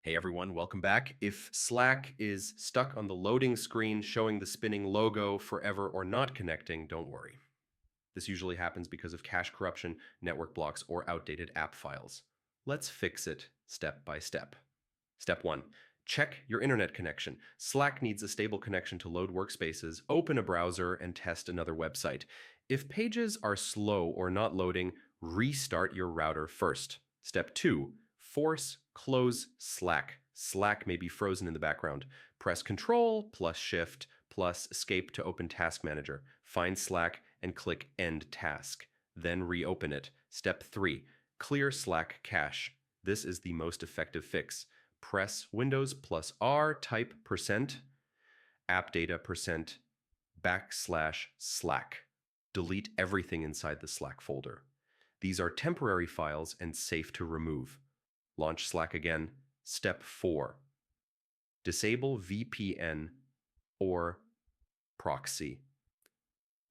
Hey everyone, welcome back. If Slack is stuck on the loading screen showing the spinning logo forever or not connecting, don't worry. This usually happens because of cache corruption, network blocks, or outdated app files. Let's fix it step by step. Step 1. Check your internet connection. Slack needs a stable connection to load workspaces, open a browser, and test another website. If pages are slow or not loading, restart your router first. Step 2. Force close Slack. Slack may be frozen in the background. Press Control plus Shift plus Escape to open Task Manager. Find Slack and click End Task. Then reopen it. Step 3. Clear Slack cache. This is the most effective fix. Press Windows plus R, type %, appdata %/Slack. Delete everything inside the Slack folder. These are temporary files and safe to remove. Launch Slack again. Step 4. Disable VPN or proxy.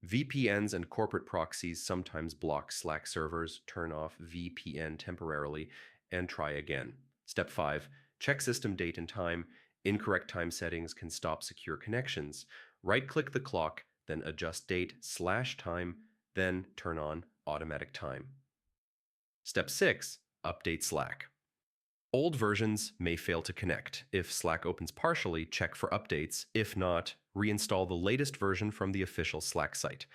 VPNs and corporate proxies sometimes block Slack servers. Turn off VPN temporarily and try again. Step 5. Check system date and time. Incorrect time settings can stop secure connections. Right-click the clock, then adjust date/time, then turn on automatic time. Step 6. Update Slack. Old versions may fail to connect. If Slack opens partially, check for updates. If not, reinstall the latest version from the official Slack site.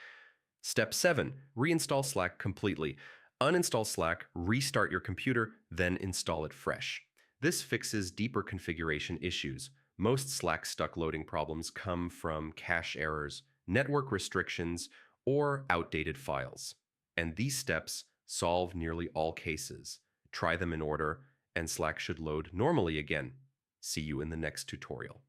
Step 7. Reinstall Slack completely. Uninstall Slack, restart your computer, then install it fresh. This fixes deeper configuration issues. Most Slack stuck loading problems come from cache errors, network restrictions, or outdated files. And these steps solve nearly all cases. Try them in order, and Slack should load normally again. See you in the next tutorial.